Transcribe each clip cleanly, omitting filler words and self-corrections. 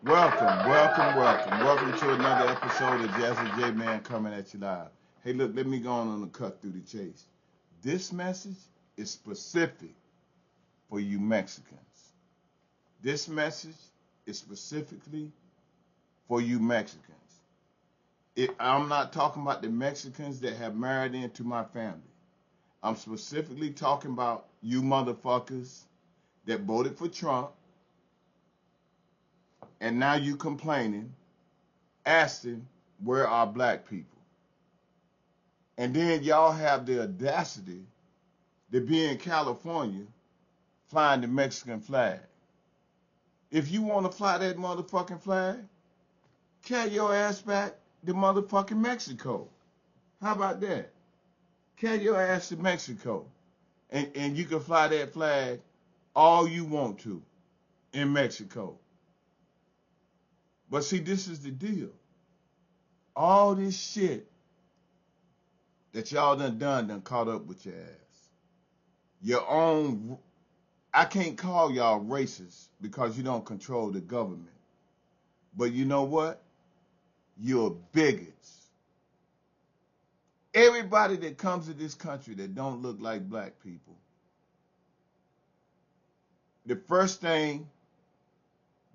Welcome to another episode of Jazzy J Man coming at you live. Hey, look, let me go on and cut through the chase. This message is specific for you Mexicans. This message is specifically for you Mexicans. I'm not talking about the Mexicans that have married into my family. I'm specifically talking about you motherfuckers that voted for Trump and now you complaining, asking where are black people. And then y'all have the audacity to be in California flying the Mexican flag. If you want to fly that motherfucking flag, carry your ass back to motherfucking Mexico. How about that? Carry your ass to Mexico. And you can fly that flag all you want to in Mexico. But see, this is the deal. All this shit that y'all done caught up with your ass. Your own, I can't call y'all racist because you don't control the government. But you know what? You're bigots. Everybody that comes to this country that don't look like black people, the first thing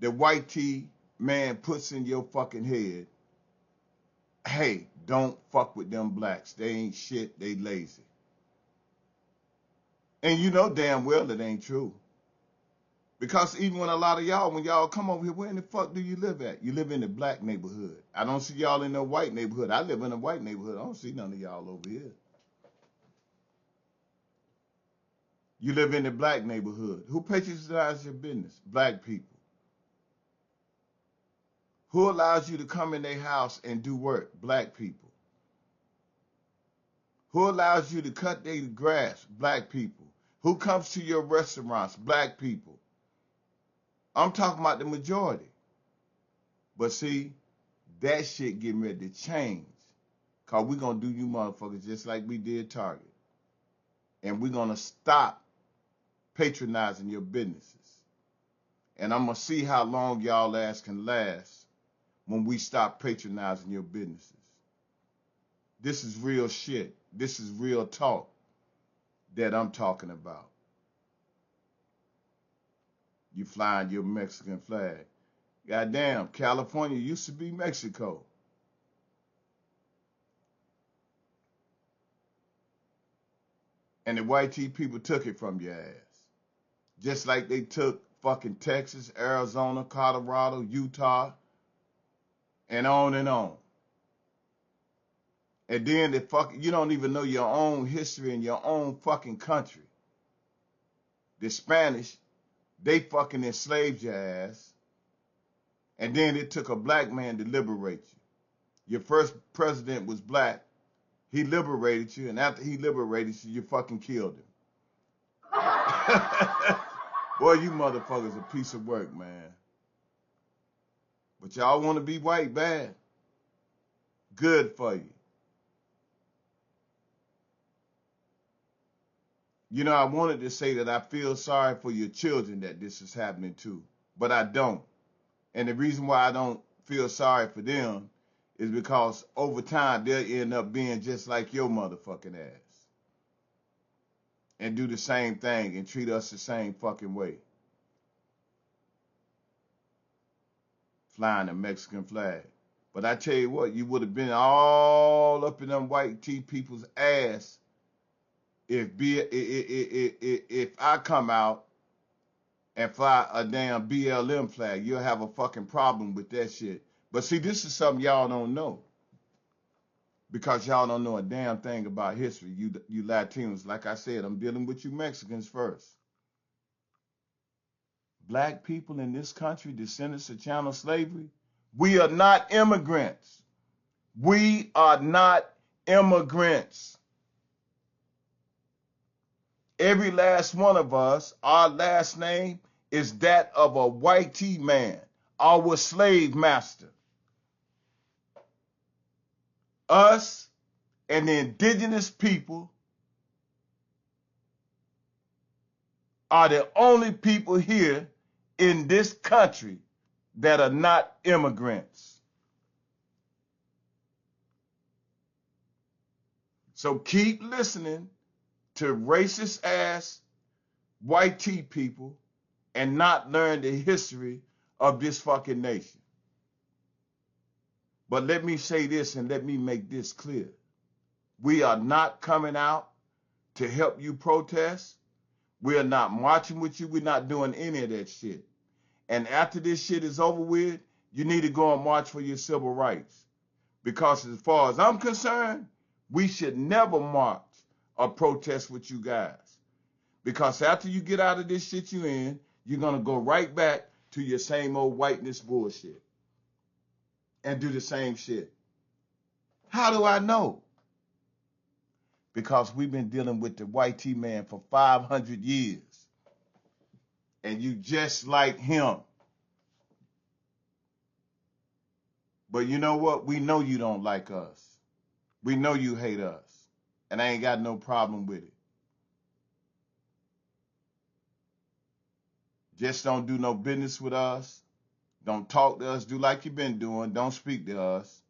the white tee man puts in your fucking head, hey, don't fuck with them blacks. They ain't shit, they lazy. And you know damn well it ain't true. Because even when a lot of y'all, when y'all come over here, where in the fuck do you live at? You live in the black neighborhood. I don't see y'all in the white neighborhood. I live in a white neighborhood. I don't see none of y'all over here. You live in the black neighborhood. Who patronizes your business? Black people. Who allows you to come in their house and do work? Black people. Who allows you to cut their grass? Black people. Who comes to your restaurants? Black people. I'm talking about the majority. But see, that shit getting ready to change. Because we're going to do you motherfuckers just like we did Target. And we're going to stop patronizing your businesses. And I'm going to see how long y'all ass can last when we stop patronizing your businesses. This is real shit. This is real talk that I'm talking about. You flying your Mexican flag. Goddamn, California used to be Mexico. And the white tee people took it from your ass. Just like they took fucking Texas, Arizona, Colorado, Utah, and on and on. And then you don't even know your own history in your own fucking country. The Spanish, they fucking enslaved your ass. And then it took a black man to liberate you. Your first president was black. He liberated you, and after he liberated you, you fucking killed him. Boy, you motherfuckers a piece of work, man. But y'all want to be white bad? Good for you. You know, I wanted to say that I feel sorry for your children that this is happening to, but I don't. And the reason why I don't feel sorry for them is because over time they'll end up being just like your motherfucking ass. And do the same thing and treat us the same fucking way. Flying a Mexican flag. But I tell you what, you would have been all up in them white tee people's ass if I come out and fly a damn BLM flag. You'll have a fucking problem with that shit. But see, this is something y'all don't know. Because y'all don't know a damn thing about history. You Latinos, like I said, I'm dealing with you Mexicans first. Black people in this country, descendants of chattel slavery, we are not immigrants. We are not immigrants. Every last one of us, our last name is that of a white tee man, our slave master. Us and the indigenous people are the only people here in this country that are not immigrants. So keep listening to racist ass white tea people and not learn the history of this fucking nation. But let me say this and let me make this clear. We are not coming out to help you protest. We are not marching with you. We're not doing any of that shit. And after this shit is over with, you need to go and march for your civil rights. Because as far as I'm concerned, we should never march or protest with you guys. Because after you get out of this shit you in, you're going to go right back to your same old whiteness bullshit and do the same shit. How do I know? Because we've been dealing with the white tea man for 500 years. And you just like him. But you know what? We know you don't like us. We know you hate us. And I ain't got no problem with it. Just don't do no business with us. Don't talk to us. Do like you've been doing. Don't speak to us.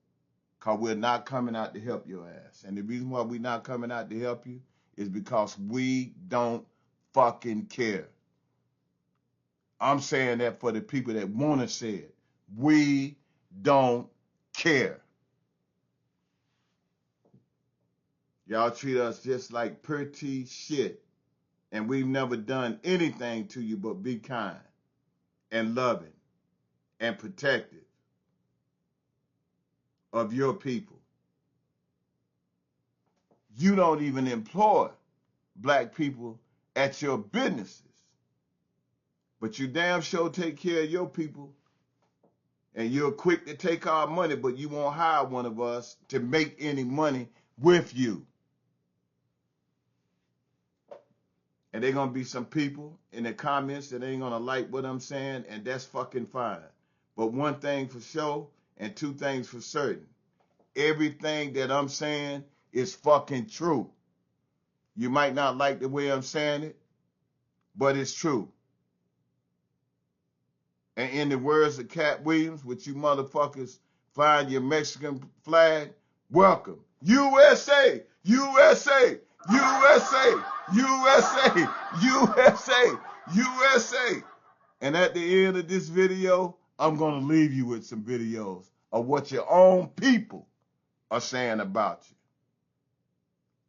Because we're not coming out to help your ass. And the reason why we're not coming out to help you is because we don't fucking care. I'm saying that for the people that want to say it. We don't care. Y'all treat us just like pretty shit. And we've never done anything to you but be kind and loving and protective of your people. You don't even employ black people at your businesses. But you damn sure take care of your people. And you're quick to take our money, but you won't hire one of us to make any money with you. And there going to be some people in the comments that ain't going to like what I'm saying, and that's fucking fine. But one thing for sure, and two things for certain. Everything that I'm saying is fucking true. You might not like the way I'm saying it, but it's true. And in the words of Cat Williams, which you motherfuckers find your Mexican flag, welcome. USA, USA, USA, USA, USA, USA. And at the end of this video, I'm going to leave you with some videos of what your own people are saying about you.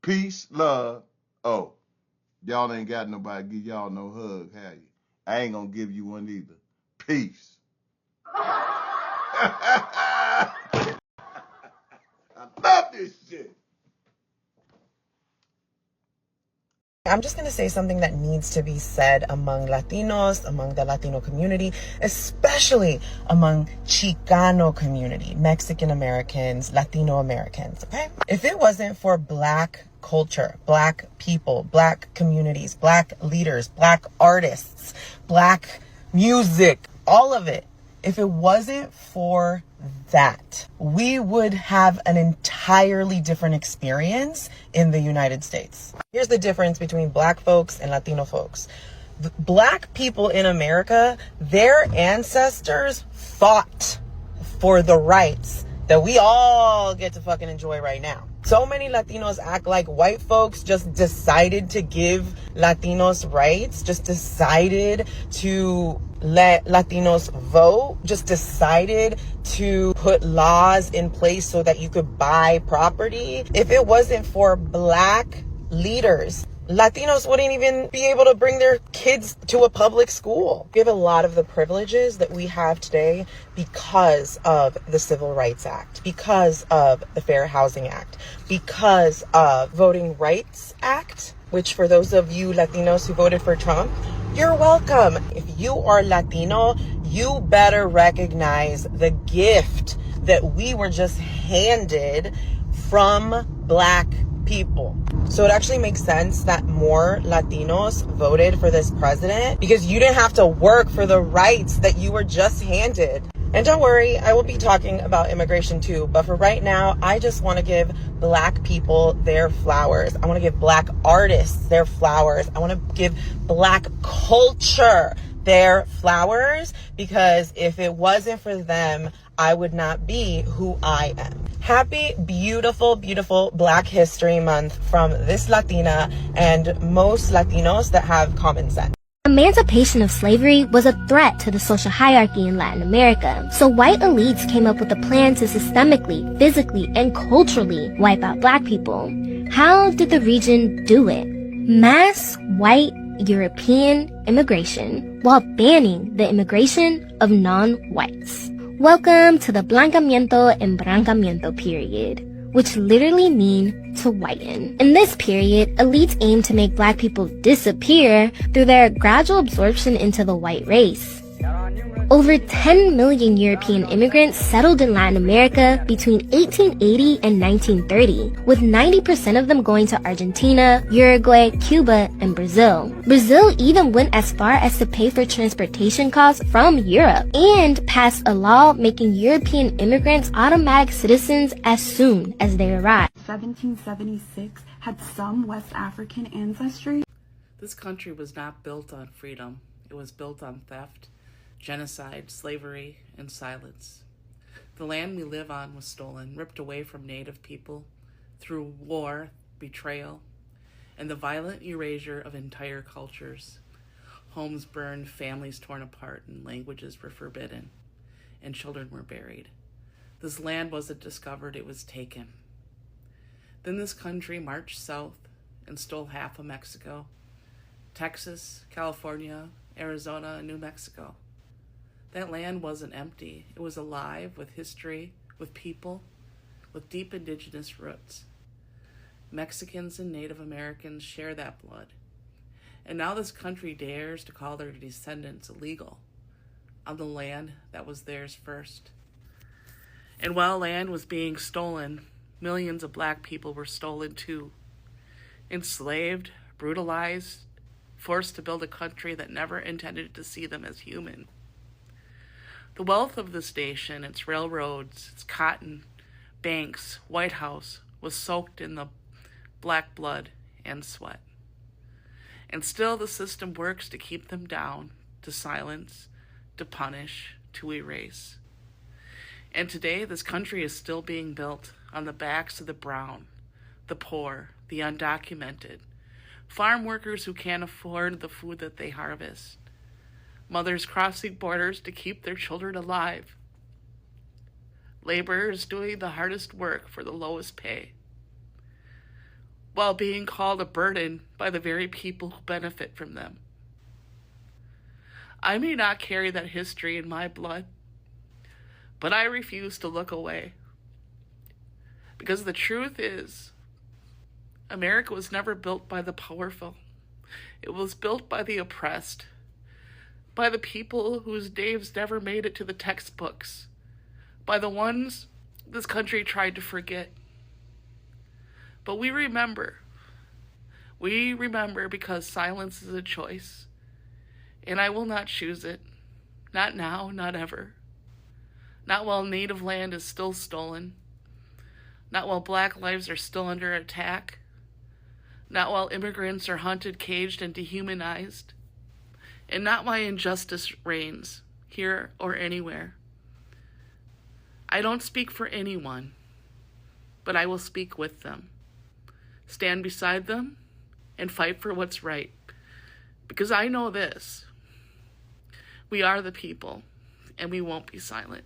Peace, love. Oh, y'all ain't got nobody give y'all no hug, have you? I ain't going to give you one either. Peace. I love this shit. I'm just going to say something that needs to be said among Latinos, among the Latino community, especially among Chicano community, Mexican Americans, Latino Americans, okay? If it wasn't for Black culture, Black people, Black communities, Black leaders, Black artists, Black music, all of it, if it wasn't for that, we would have an entirely different experience in the United States. Here's the difference between Black folks and Latino folks. The Black people in America, their ancestors fought for the rights that we all get to fucking enjoy right now. So many Latinos act like white folks just decided to give Latinos rights, just decided to let Latinos vote, just decided to put laws in place so that you could buy property. If it wasn't for Black leaders, Latinos wouldn't even be able to bring their kids to a public school. We have a lot of the privileges that we have today because of the Civil Rights Act, because of the Fair Housing Act, because of Voting Rights Act, which for those of you Latinos who voted for Trump, you're welcome. If you are Latino, you better recognize the gift that we were just handed from Black people. So it actually makes sense that more Latinos voted for this president because you didn't have to work for the rights that you were just handed. And don't worry, I will be talking about immigration too, but for right now, I just want to give Black people their flowers. I want to give Black artists their flowers. I want to give Black culture their flowers, because if it wasn't for them, I would not be who I am. Happy, beautiful, beautiful Black History Month from this Latina and most Latinos that have common sense. Emancipation of slavery was a threat to the social hierarchy in Latin America, so white elites came up with a plan to systemically, physically, and culturally wipe out Black people. How did the region do it? Mass white European immigration while banning the immigration of non-whites. Welcome to the Blancamiento and Brancamiento period, which literally mean to whiten. In this period, elites aim to make Black people disappear through their gradual absorption into the white race. Over 10 million European immigrants settled in Latin America between 1880 and 1930, with 90% of them going to Argentina, Uruguay, Cuba, and Brazil. Brazil even went as far as to pay for transportation costs from Europe and passed a law making European immigrants automatic citizens as soon as they arrived. 1776 had some West African ancestry. This country was not built on freedom. It was built on theft, genocide, slavery, and silence. The land we live on was stolen, ripped away from Native people through war, betrayal, and the violent erasure of entire cultures. Homes burned, families torn apart, and languages were forbidden, and children were buried. This land wasn't discovered, it was taken. Then this country marched south and stole half of Mexico, Texas, California, Arizona, and New Mexico. That land wasn't empty. It was alive with history, with people, with deep indigenous roots. Mexicans and Native Americans share that blood. And now this country dares to call their descendants illegal on the land that was theirs first. And while land was being stolen, millions of Black people were stolen too. Enslaved, brutalized, forced to build a country that never intended to see them as human. The wealth of this nation, its railroads, its cotton, banks, White House, was soaked in the Black blood and sweat. And still the system works to keep them down, to silence, to punish, to erase. And today this country is still being built on the backs of the brown, the poor, the undocumented, farm workers who can't afford the food that they harvest, mothers crossing borders to keep their children alive, laborers doing the hardest work for the lowest pay, while being called a burden by the very people who benefit from them. I may not carry that history in my blood, but I refuse to look away. Because the truth is, America was never built by the powerful. It was built by the oppressed, by the people whose names never made it to the textbooks, by the ones this country tried to forget. But we remember. We remember because silence is a choice, and I will not choose it. Not now, not ever. Not while native land is still stolen. Not while Black lives are still under attack. Not while immigrants are hunted, caged, and dehumanized. And not while injustice reigns, here or anywhere. I don't speak for anyone, but I will speak with them. Stand beside them and fight for what's right. Because I know this. We are the people, and we won't be silent.